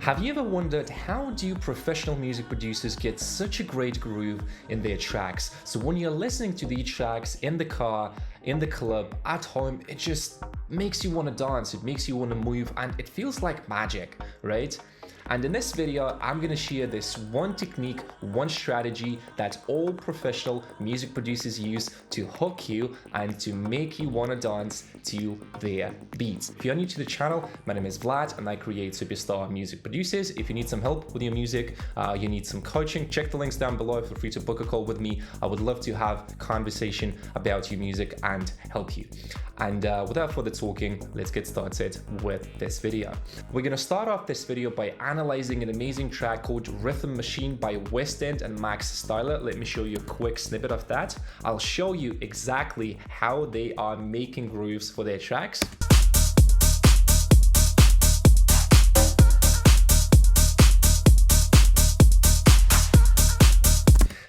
Have you ever wondered how do professional music producers get such a great groove in their tracks? So when you're listening to these tracks in the car, in the club, at home, it just makes you want to dance, it makes you want to move, and it feels like magic, right? And in this video, I'm going to share this one technique, one strategy that all professional music producers use to hook you and to make you want to dance to their beats. If you're new to the channel, my name is Vlad and I create superstar music producers. If you need some help with your music, you need some coaching, check the links down below. Feel free to book a call with me. I would love to have a conversation about your music and help you. And without further talking, let's get started with this video. We're going to start off this video by analyzing an amazing track called Rhythm Machine by West End and Max Styler. Let me show you a quick snippet of that. I'll show you exactly how they are making grooves for their tracks.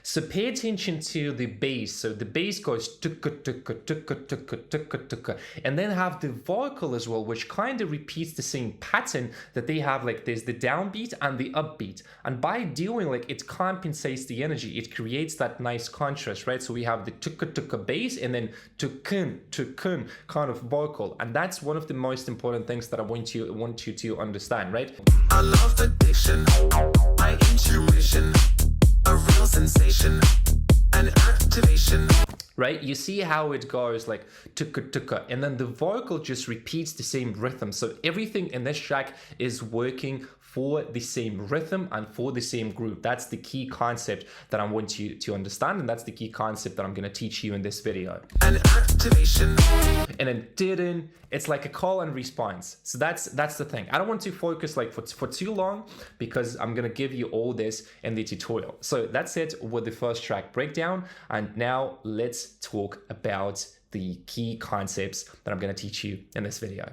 So pay attention to the bass. So the bass goes tukka tukka tukka tukka tukka tukka, and then have the vocal as well, which kind of repeats the same pattern that they have. Like there's the downbeat and the upbeat, and by doing like it compensates the energy. It creates that nice contrast, right? So we have the tukka tukka bass and then tukun kind of vocal, and that's one of the most important things that I want you to understand, right? I love addiction, my intuition. A real sensation, an activation. Right, you see how it goes like tukka tukka, and then the vocal just repeats the same rhythm. So everything in this track is working for the same rhythm and for the same groove. That's the key concept that I want you to understand, and that's the key concept that I'm going to teach you in this video. An activation. And then didn't, it's like a call and response. So that's the thing. I don't want to focus like for too long because I'm going to give you all this in the tutorial. So that's it with the first track breakdown. And now let's talk about the key concepts that I'm going to teach you in this video.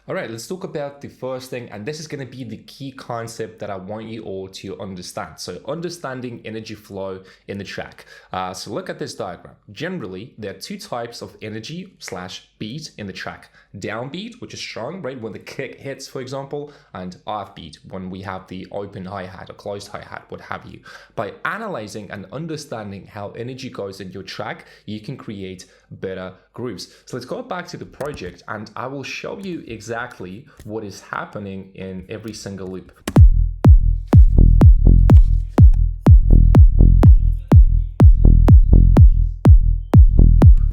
All right, let's talk about the first thing, and this is going to be the key concept that I want you all to understand. So understanding energy flow in the track. So look at this diagram. Generally, there are two types of energy / beat in the track. Downbeat, which is strong, right, when the kick hits, for example, and offbeat, when we have the open hi-hat or closed hi-hat, what have you. By analyzing and understanding how energy goes in your track, you can create better grooves. So let's go back to the project and I will show you exactly what is happening in every single loop.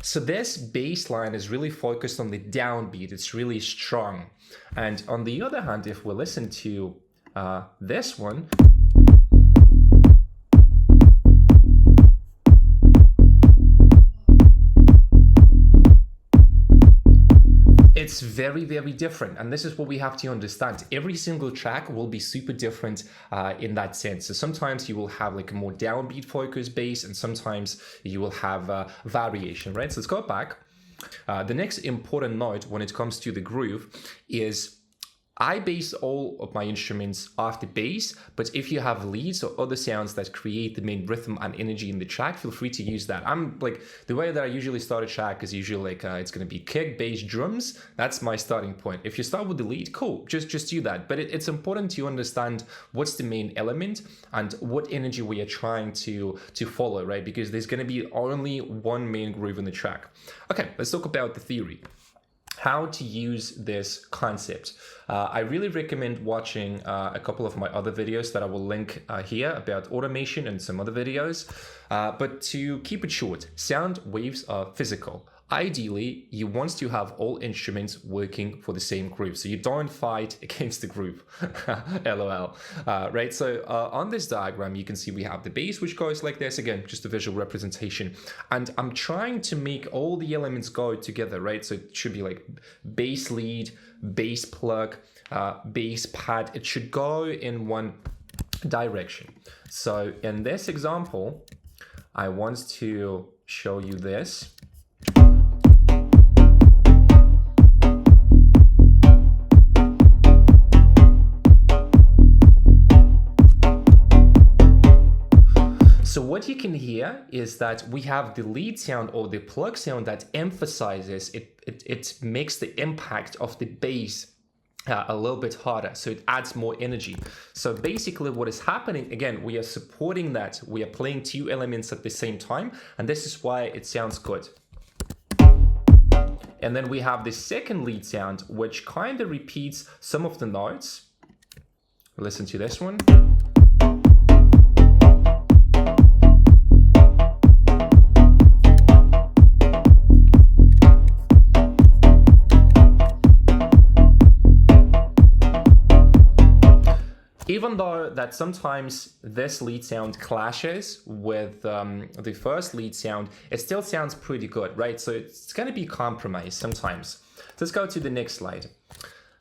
So this bass line is really focused on the downbeat. It's really strong. And on the other hand, if we listen to this one, it's very, very different. And this is what we have to understand. Every single track will be super different in that sense. So sometimes you will have like a more downbeat focused bass, and sometimes you will have variation, right? So let's go back. The next important note when it comes to the groove is I base all of my instruments off the bass, but if you have leads or other sounds that create the main rhythm and energy in the track, feel free to use that. I'm like, the way that I usually start a track is usually like, it's going to be kick, bass, drums. That's my starting point. If you start with the lead, cool, just do that. But it's important to understand what's the main element and what energy we are trying to follow, right? Because there's going to be only one main groove in the track. Okay, let's talk about the theory. How to use this concept. I really recommend watching a couple of my other videos that I will link here about automation and some other videos. But to keep it short, sound waves are physical. Ideally, you want to have all instruments working for the same groove, so you don't fight against the groove. LOL. Right, so on this diagram, you can see we have the bass, which goes like this. Again, just a visual representation. And I'm trying to make all the elements go together, right? So it should be like bass lead, bass plug, bass pad. It should go in one direction. So in this example, I want to show you this. So what you can hear is that we have the lead sound or the plug sound that emphasizes, it makes the impact of the bass a little bit harder, so it adds more energy. So basically what is happening, again, we are supporting that, we are playing two elements at the same time, and this is why it sounds good. And then we have the second lead sound, which kind of repeats some of the notes. Listen to this one. Even though that sometimes this lead sound clashes with the first lead sound, it still sounds pretty good, right? So it's going to be compromised sometimes. Let's go to the next slide.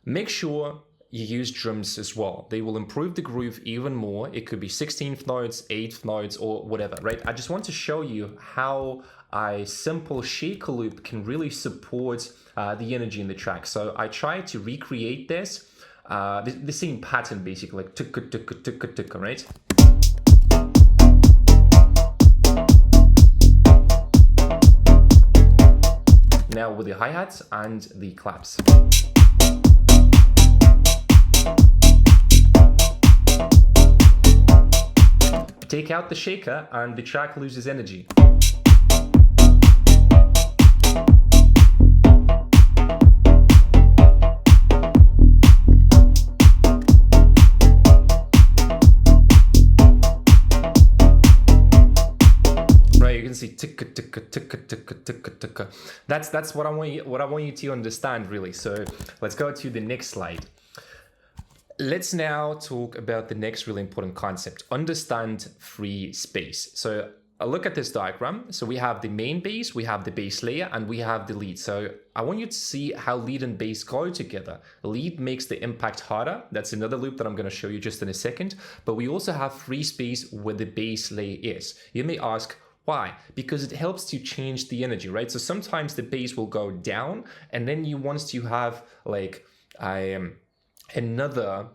Make sure you use drums as well. They will improve the groove even more. It could be 16th notes, 8th notes, or whatever, right? I just want to show you how a simple shaker loop can really support the energy in the track. So I tried to recreate this. The same pattern basically, like tuk tuk tuk tuk, right? Now with the hi-hats and the claps. Take out the shaker and the track loses energy. See ticka ticka ticka ticka ticka ticka. That's what I want you to understand, really. So let's go to the next slide. Let's now talk about the next really important concept. Understand free space. So look at this diagram. So we have the main bass, we have the bass layer, and we have the lead. So I want you to see how lead and bass go together. Lead makes the impact harder. That's another loop that I'm going to show you just in a second. But we also have free space where the bass layer is. You may ask, why? Because it helps to change the energy, right? So sometimes the bass will go down, and then you want to have like another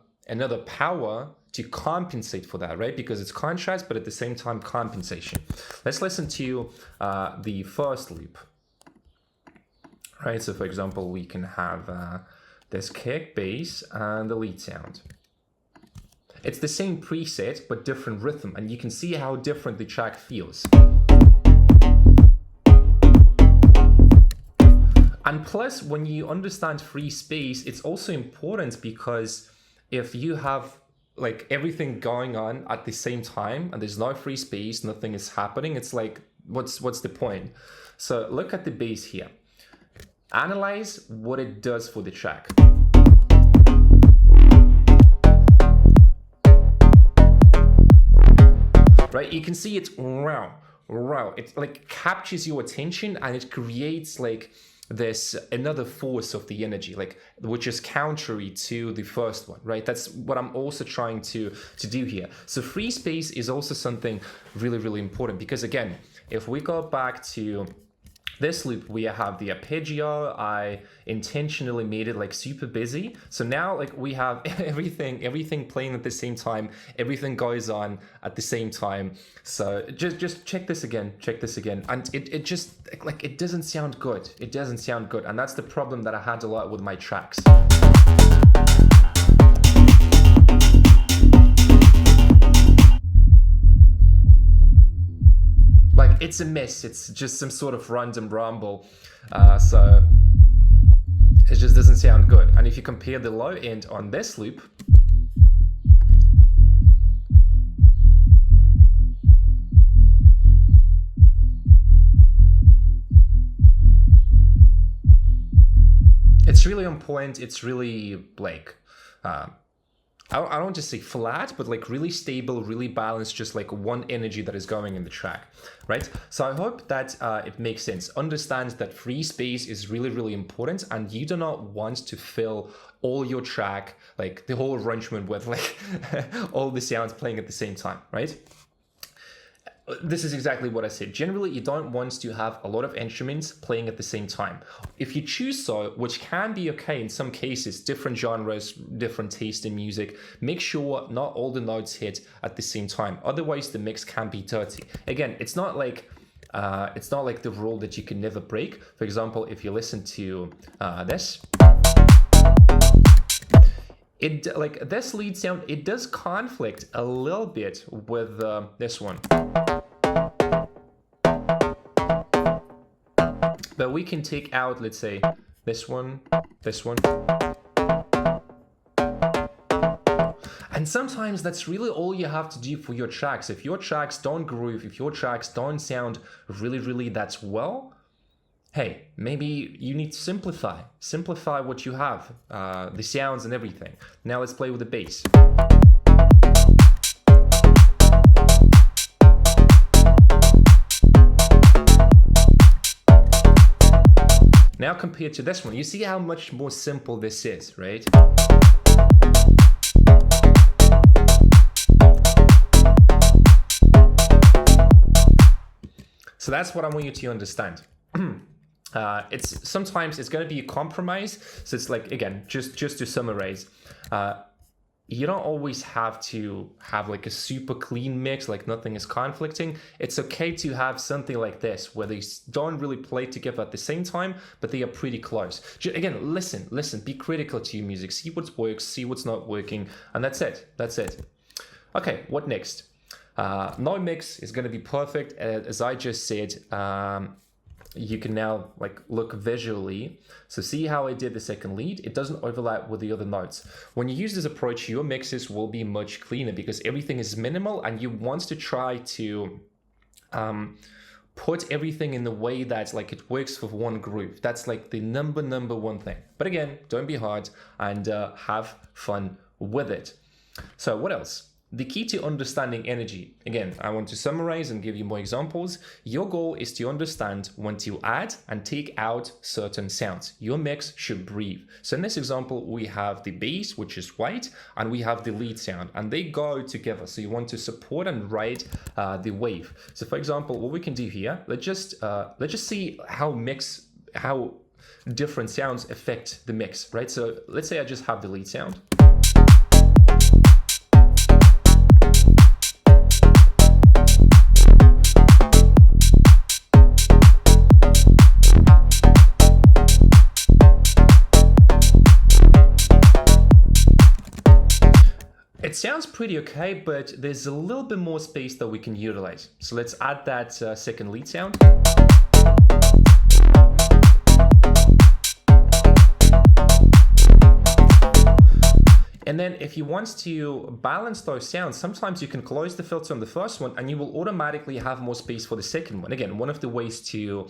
power to compensate for that, right? Because it's contrast, but at the same time compensation. Let's listen to the first loop, right? So for example, we can have this kick, bass, and the lead sound. It's the same preset, but different rhythm, and you can see how different the track feels. And plus, when you understand free space, it's also important because if you have like everything going on at the same time and there's no free space, nothing is happening, it's like, what's the point? So look at the bass here. Analyze what it does for the track. Right, you can see it's wow. It like captures your attention and it creates like this another force of the energy, like which is contrary to the first one, right? That's what I'm also trying to do here. So free space is also something really, really important because again, if we go back to this loop, we have the arpeggio. I intentionally made it like super busy. So now like we have everything playing at the same time. Everything goes on at the same time. So just check this again. And it just like, it doesn't sound good. It doesn't sound good. And that's the problem that I had a lot with my tracks. It's a mess. It's just some sort of random rumble. So it just doesn't sound good. And if you compare the low end on this loop, it's really on point. It's really like, I don't want to say flat, but like really stable, really balanced, just like one energy that is going in the track, right? So I hope that it makes sense. Understand that free space is really, really important and you do not want to fill all your track, like the whole arrangement with like all the sounds playing at the same time, right? This is exactly what I said. Generally, you don't want to have a lot of instruments playing at the same time. If you choose so, which can be okay in some cases, different genres, different taste in music, make sure not all the notes hit at the same time. Otherwise, the mix can be dirty. Again, it's not like the rule that you can never break. For example, if you listen to this, it like this lead sound, it does conflict a little bit with this one. But we can take out, let's say, this one, this one. And sometimes that's really all you have to do for your tracks. If your tracks don't groove, if your tracks don't sound really that well, hey, maybe you need to simplify. Simplify what you have, the sounds and everything. Now let's play with the bass. Now compared to this one, you see how much more simple this is, right? So that's what I want you to understand. Sometimes it's going to be a compromise. So it's like, again, just to summarize, you don't always have to have like a super clean mix, like nothing is conflicting. It's okay to have something like this, where they don't really play together at the same time, but they are pretty close. Again, listen, be critical to your music, see what works, see what's not working, and that's it. Okay, what next? No mix is going to be perfect. As I just said, you can now like look visually. So see how I did the second lead? It doesn't overlap with the other notes. When you use this approach, your mixes will be much cleaner because everything is minimal, and you want to try to put everything in the way that like it works with one groove. That's like the number one thing. But again, don't be hard, and have fun with it. So what else? The key to understanding energy. Again, I want to summarize and give you more examples. Your goal is to understand when to add and take out certain sounds. Your mix should breathe. So in this example, we have the bass, which is white, and we have the lead sound, and they go together. So you want to support and ride the wave. So for example, what we can do here, let's just see how different sounds affect the mix, right? So let's say I just have the lead sound. It sounds pretty okay, but there's a little bit more space that we can utilize. So let's add that second lead sound. And then if you want to balance those sounds, sometimes you can close the filter on the first one and you will automatically have more space for the second one. Again, one of the ways to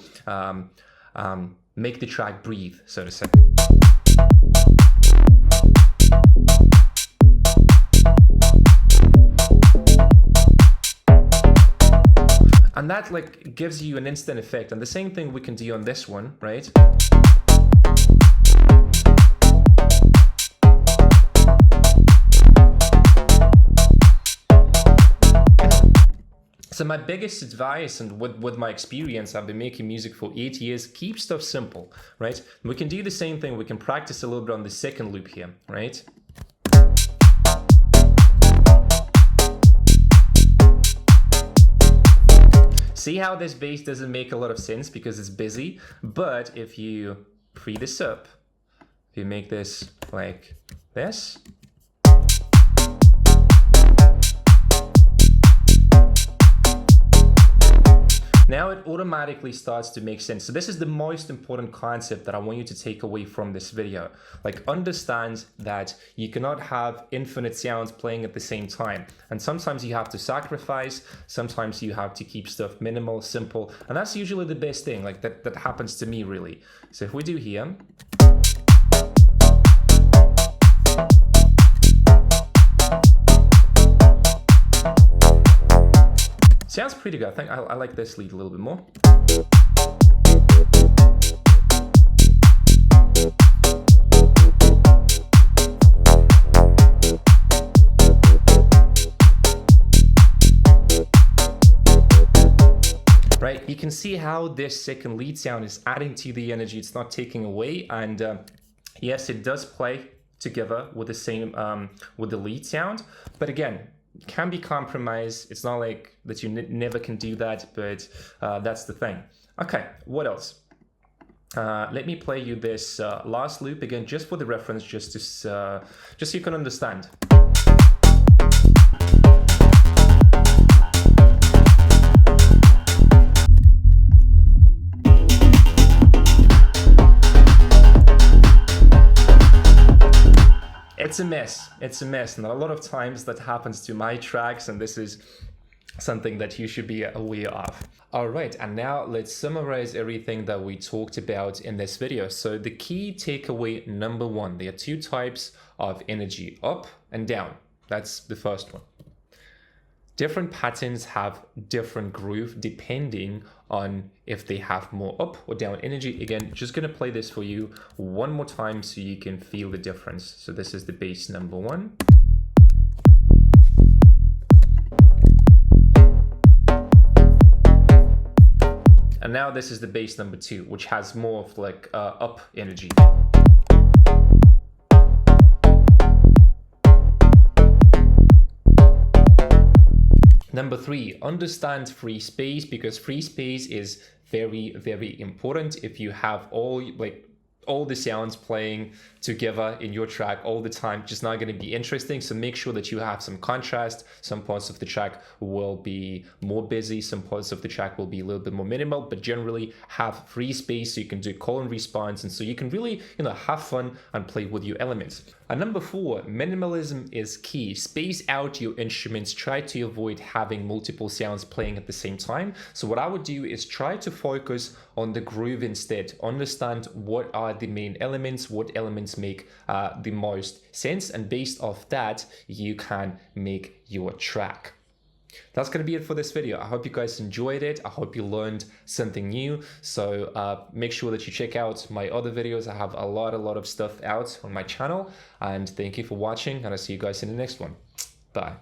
make the track breathe, so to say. And that like gives you an instant effect. And the same thing we can do on this one, right? So my biggest advice, and with my experience, I've been making music for 8 years, keep stuff simple, right? We can do the same thing. We can practice a little bit on the second loop here, right? See how this bass doesn't make a lot of sense because it's busy, but if you free this up, if you make this like this, now it automatically starts to make sense. So this is the most important concept that I want you to take away from this video. Like, understand that you cannot have infinite sounds playing at the same time. And sometimes you have to sacrifice, sometimes you have to keep stuff minimal, simple. And that's usually the best thing, like that happens to me really. So if we do here, sounds pretty good. I think I like this lead a little bit more. Right, you can see how this second lead sound is adding to the energy. It's not taking away. And yes, it does play together with the same, with the lead sound. But again, can be compromised. It's not like that you never can do that, but that's the thing. Okay, what else? Let me play you this last loop again, just for the reference, just so you can understand. It's a mess. It's a mess. And a lot of times that happens to my tracks, and this is something that you should be aware of. All right, and now let's summarize everything that we talked about in this video. So the key takeaway number one, there are two types of energy, up and down. That's the first one. Different patterns have different groove depending on if they have more up or down energy. Again, just gonna play this for you one more time so you can feel the difference. So this is the bass number one. And now this is the bass number two, which has more of like up energy. Number three, understand free space, because free space is very, very important. If you have all the sounds playing together in your track all the time, just not going to be interesting. So make sure that you have some contrast. Some parts of the track will be more busy, some parts of the track will be a little bit more minimal, but generally have free space so you can do call and response, and so you can really, have fun and play with your elements. And number four, minimalism is key. Space out your instruments. Try to avoid having multiple sounds playing at the same time. So what I would do is try to focus on the groove instead. Understand what are the main elements, what elements make the most sense, and based off that, you can make your track. That's going to be it for this video. I hope you guys enjoyed it. I hope you learned something new. So make sure that you check out my other videos. I have a lot of stuff out on my channel. And thank you for watching, and I'll see you guys in the next one. Bye.